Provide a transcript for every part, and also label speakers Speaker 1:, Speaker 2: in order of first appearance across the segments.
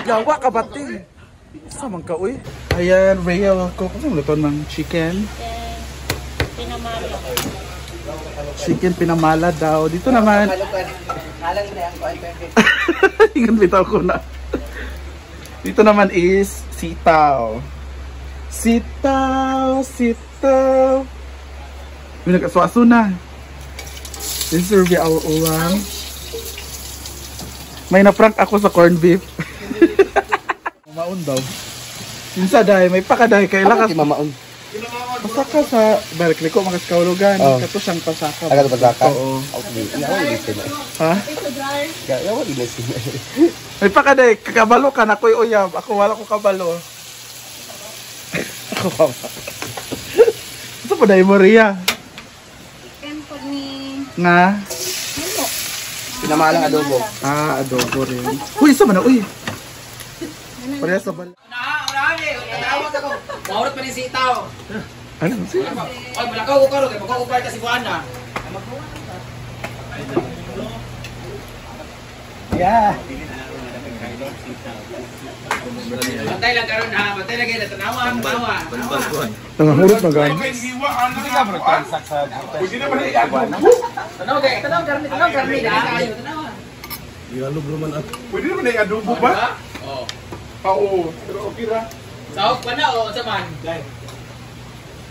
Speaker 1: Yawa ka bati. Sa man ka uy. Ayan, Rhea ko. Ano luto ng chicken?
Speaker 2: Pinamala.
Speaker 1: Chicken pinamala daw. Dito naman. Ingat bitaw ko na. Dito naman is sitaw. Sitaw. May nagkaswaso na. This is our ulam. May na-prank ako sa corned beef. Mamaon daw. Sinsa dahi, may pakaday kay lakas.
Speaker 3: Mamaon.
Speaker 1: Pasaka sa balik liko mga kaulugan. Kato siyang pasaka.
Speaker 3: Agad pasaka?
Speaker 1: Oo. Ha?
Speaker 3: Yawa ilisin.
Speaker 1: May pakaday, kakabalo ka na ko'y uyab. Ako wala ko kabalo. Ako pa. Ito pa dahi mo Ria.
Speaker 2: Tempod ni...
Speaker 1: Nga?
Speaker 3: Pinamalang adobo.
Speaker 1: Adobo rin. Uy, isa man na, uy. Pareha sa bala.
Speaker 4: Tatawag ako. Maurot pa rin si Itaw.
Speaker 1: Ano?
Speaker 4: Ay, malakaw ko karo. Kaya magkakupay ka si Buana.
Speaker 1: Yeah.
Speaker 4: Matay lang karon ha. Matay lang kayo. Tanawa ang bawa.
Speaker 1: Nangahurot na gano'n.
Speaker 4: Tanaw kayo. Tanaw karni. Tanaw karni. Tanawa.
Speaker 1: Pwede naman na yung adobo ba?
Speaker 4: Oo.
Speaker 1: Oo. Pero okay ra.
Speaker 4: Sahog pa na o saman?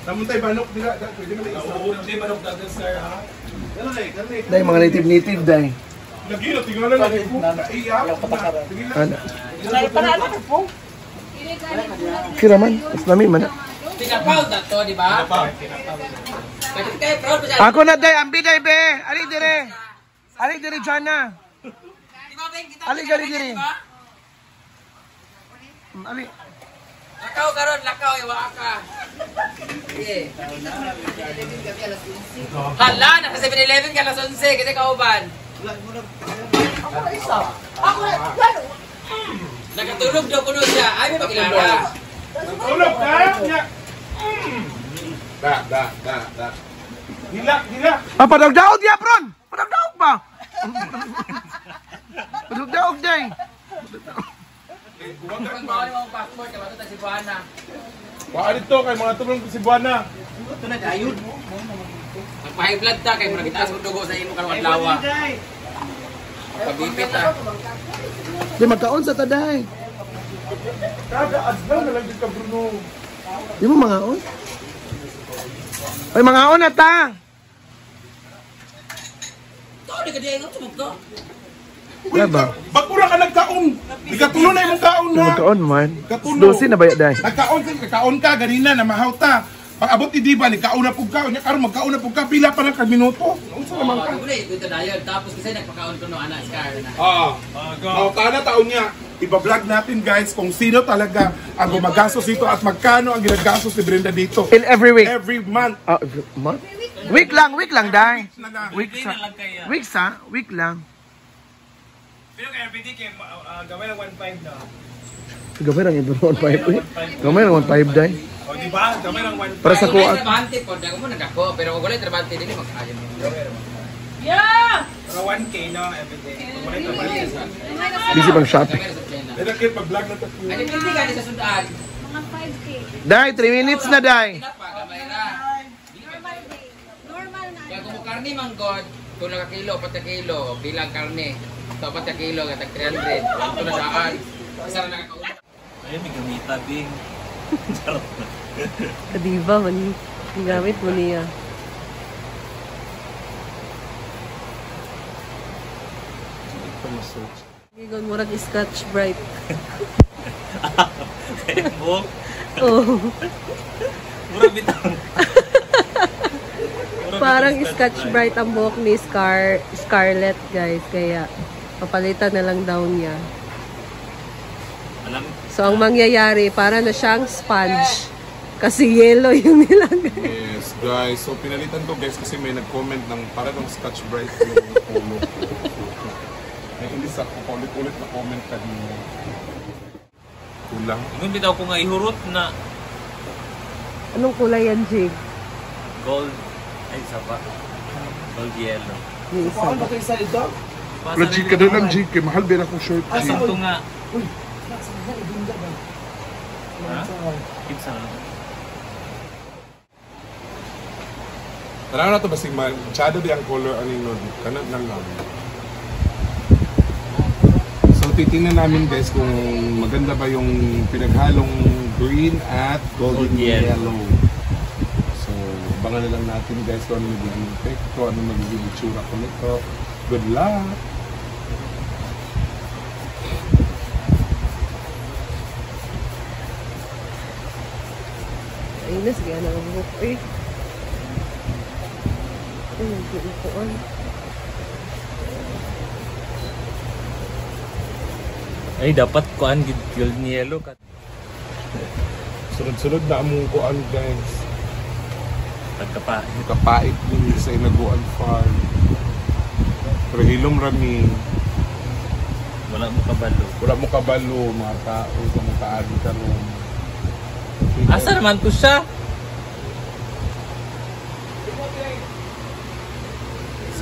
Speaker 1: Namun tayo banok nila. Pwede naman na isa. Oo, hindi banok dagan sir ha.
Speaker 3: Dahil mga native dahil.
Speaker 1: Lagi na, tingnan na lang po. Naiyak. Ano? Kira man. Mas namin man.
Speaker 4: Pinapaw na to, di ba?
Speaker 1: Ako na day, ambi day be. Ali dire. Ali dire dyan na. Ali gali dire. Ali.
Speaker 4: Lakaw karon, lakaw iwa ka. Sige. Hala, nasa 7-Eleven ka alas 11 kasi kauban. Nakatulog daw puno siya. Ay, may pakilala.
Speaker 1: Tulog na. Da. Hilak. Padagdaog niya, Bron. Padagdaog ba? Padagdaog day.
Speaker 4: Kung bawal yung mga passport, kaya ito si Buana.
Speaker 1: Baka dito kay mga tulong si Buana.
Speaker 4: Ito na, ayun. Nagpa-high blood ta, kaya muna kita sa dugo sa imo karong adlaw. Pabipit ta.
Speaker 1: Di magkaon sa taday. Kada adlaw na lang dito Bruno. Di mo mga on? Ay mga on na ta.
Speaker 4: Ito, di ka diyan ito magka.
Speaker 1: Wala ba?
Speaker 5: Bakura ka nagkaon. Ikatulo na yung kaon na.
Speaker 1: Magkaon man.
Speaker 5: Katulo.
Speaker 1: 12 na ba day?
Speaker 5: Nagkaon ka ganina na mahaw ta. Pag abot ni Diba, nagkaon na po ka. Nya karon magkaon na po ka. Pila pa lang kag minuto. Unsa naman ka?
Speaker 4: Ito na yun. Tapos kasi nagpakaon ko no anak Scar na.
Speaker 5: Kada taon niya, iba-vlog natin guys kung sino talaga ang gumagastos dito at magkano ang ginagastos ni Brenda dito.
Speaker 1: In every week.
Speaker 5: Every month.
Speaker 1: Every month? Week lang day. Week lang.
Speaker 6: Pero kaya everyday kaya gawin lang 1.5 na.
Speaker 1: Gamay lang yung 1.5. Gamay lang 1.5 day.
Speaker 6: O diba? Gawin lang 1.5.
Speaker 1: Para sa
Speaker 4: kuha.
Speaker 1: kuha.
Speaker 4: Trabante po, dago mo nagako, pero kung wala trabante din mag-ayon.
Speaker 6: Pero 1K no everyday. Kung wala trabante.
Speaker 1: Busy bang shopping?
Speaker 5: Kaya pag-vlog na tayo.
Speaker 4: Ay, hindi ka sa sundaan.
Speaker 2: Mga 5K.
Speaker 1: Day, 3 minutes na day.
Speaker 4: Gamay ra.
Speaker 2: Normal na.
Speaker 4: Kaya kung karne manggod, kung nakakilo, 4 kilo, bilang karne. So, 4 kilo, gatag 300. Ito na saan. Isa na nakakaulog.
Speaker 6: Ayun, may gamita ding.
Speaker 7: Kadiba man, gamit mo niya. Gigon murag Scotch Brite.
Speaker 6: Buhok.
Speaker 7: Oh.
Speaker 6: Murag bitaw.
Speaker 7: Parang Scotch Brite ang buhok ni Scarlett, guys. Kaya papalitan na lang daw niya.
Speaker 6: Alam.
Speaker 7: So ang mangyayari, para na siyang sponge. Kasi yellow yung nilagay.
Speaker 5: Yes, guys. So, pinalitan ko, guys, kasi may nag-comment ng parang Scotch Brite yung ulo. Ay, hindi sa ulit-ulit na comment kanina. Kulang.
Speaker 6: Ingon bitaw ko nga ihurot na
Speaker 7: Anong kulay yan, Jig?
Speaker 6: gold. Ay, isa pa. Gold yellow.
Speaker 7: Yung isa ba?
Speaker 1: Pero G ka doon lang G. Kaya mahal din akong short G.
Speaker 6: Asan to nga? Pizza lang.
Speaker 5: Tara na to basig masyado di ang color ani no kanat na lang. So titingnan namin guys kung maganda ba yung pinaghalong green at golden yellow. So abangan na lang natin guys kung ano magiging effect, ano magiging itsura ko nito. Good luck!
Speaker 7: Inas, gana ang buhok eh. Nagpuupuan.
Speaker 6: Ay, dapat kuan golden yellow ka.
Speaker 5: Sunod-sunod na among kuan guys.
Speaker 6: Pagkapa.
Speaker 5: Kapait din sa Inaguan Farm. Pero hilom rami.
Speaker 6: Wala mo kabalo.
Speaker 5: Wala mo kabalo, mga tao sa mga kaagi karon.
Speaker 6: Asa naman to siya?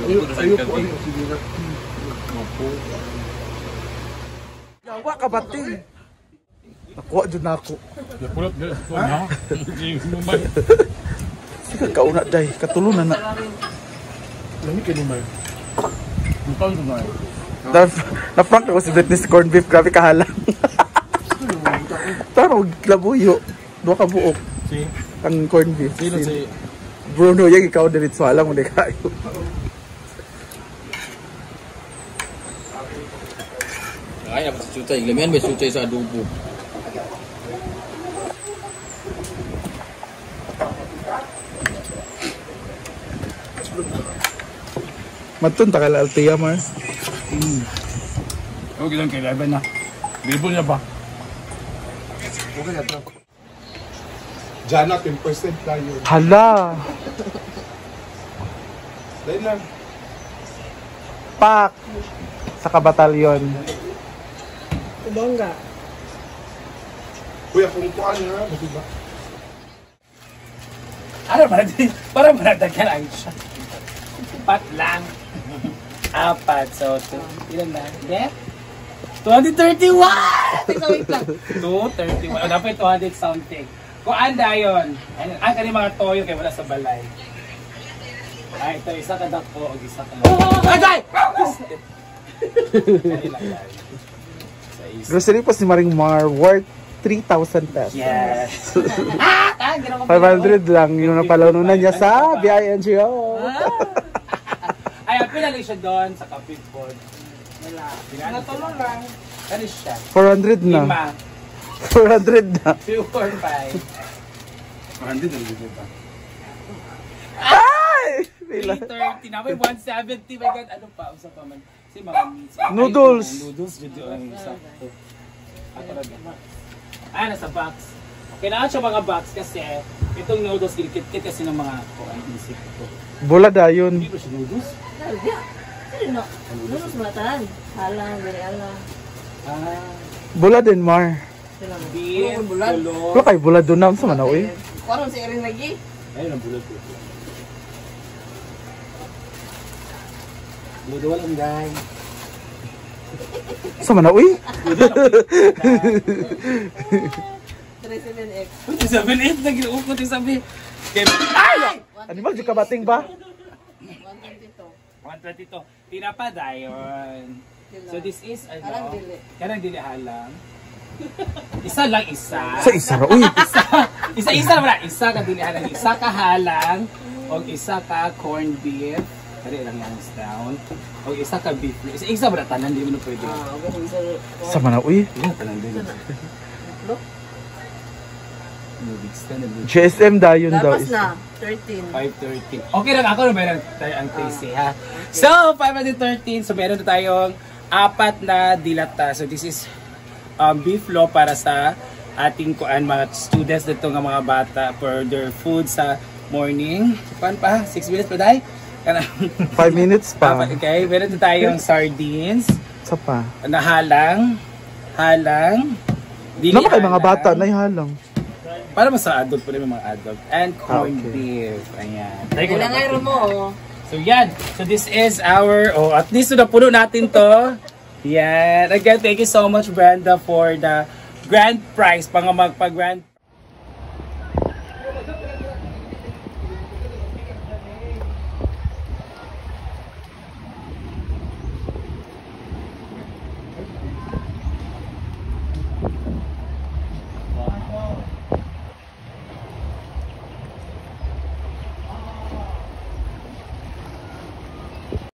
Speaker 5: Ayaw po ano. Sige na. Opo.
Speaker 1: Yawa ka bating. Nakuha dyan na ako.
Speaker 5: Napulot na. Ha?
Speaker 1: Sige, kauna day. Katulunan na. Lamig ka naman. Na-prank ako si Britney's corned beef. Grabe kahalang. Taro, labuyo. Dua ka buok.
Speaker 5: Si?
Speaker 1: Ang corned beef.
Speaker 5: Sino si?
Speaker 1: Bruno, yung ikaw diritso. Alam mo, di kayo.
Speaker 4: Ay, dapat si Chuchay. Lamian ba si Chuchay sa adobo?
Speaker 1: Matun, takal Altea, Mars.
Speaker 3: Okay lang kay Laban na. Bibo niya ba?
Speaker 5: Okay na ito. Diyan na, 10% tayo.
Speaker 1: Hala!
Speaker 5: Dahil lang.
Speaker 1: Pak! Sa kabatalyon.
Speaker 7: Bongga.
Speaker 5: Kuya, kung kuhaan nga, diba?
Speaker 3: Ano ba? Parang managdagan ang siya. Pat lang. Apat. So, ilan na? Yeah? 231! Wait lang. 231. Dapat 200 something. Kung anda yun, ang kanyang mga toyo kayo wala sa balay. Ay, ito, isa ka dako o isa ka lang. Agay!
Speaker 1: Grocery po si Maring Mar, worth 3,000 pesos.
Speaker 3: Yes.
Speaker 1: 500 lang yung napalanunan niya sa BINGO.
Speaker 3: Ay, pinalay siya doon sa kapit board. Wala. Natulong lang. Ano siya?
Speaker 1: 400 na. 400 na.
Speaker 3: 2, 4, 5.
Speaker 5: 100 ang dito ba?
Speaker 1: Ay! Pila.
Speaker 3: 330 na. May 170. My God, ano pa? Usa pa man. Si mga meats.
Speaker 1: Noodles.
Speaker 3: Noodles. Dito ang isa. Ako na ba? Ah, nasa box. Kailangan siya mga box kasi itong noodles kinikit-kit kasi ng mga isip ko.
Speaker 1: Bola dayon.
Speaker 3: Hindi ba siya noodles?
Speaker 2: Ano? Lulus matan. Halang, dari alang.
Speaker 3: Ah.
Speaker 1: Bola din, Mar.
Speaker 3: Beef,
Speaker 1: Wala
Speaker 3: tulo.
Speaker 1: kay bola doon naman sa Manaw eh.
Speaker 2: Karon si Erin lagi.
Speaker 3: Ayun ang bulat ko. Ludo lang guys.
Speaker 1: Sa Manaw eh.
Speaker 2: 37X.
Speaker 3: 7-8 na ginuukot yung sabi.
Speaker 1: Ay! Ano ba? Di ka bating ba?
Speaker 3: 122. Tinapa dayon. So this is
Speaker 2: Halang
Speaker 3: ano?
Speaker 2: dili.
Speaker 3: Karang dili halang. Isa lang isa.
Speaker 1: Sa isa ra. Uy!
Speaker 3: Isa wala. Isa ka dili halang. Isa ka halang. O isa ka corned beef. Kari lang yung down. O isa ka beef. Isa wala tanan. Di mo na pwede.
Speaker 1: Sa Manaw eh.
Speaker 3: Tanan din.
Speaker 1: GSM dayon daw.
Speaker 2: Lapas na. 13.
Speaker 3: 530. Okay lang ako na meron tayo ang tasty ha. So 513. So meron na tayong 4 na dilata. So this is beef law para sa ating kuan mga students dito nga mga bata for their food sa morning. Kuan pa? 6 minutes pa dai?
Speaker 1: 5 minutes pa.
Speaker 3: Okay, meron na tayong sardines
Speaker 1: Sa pa.
Speaker 3: na halang. Dili
Speaker 1: Ano ba kay mga
Speaker 3: halang.
Speaker 1: bata na ihalang?
Speaker 3: Para mas sa adult pa rin mga adult. And corned beef. Ayan.
Speaker 2: Kailangan mo.
Speaker 3: So yan. So this is our, at least na puno natin to. Yan. Again, thank you so much, Brenda, for the grand prize. Pang magpa-grand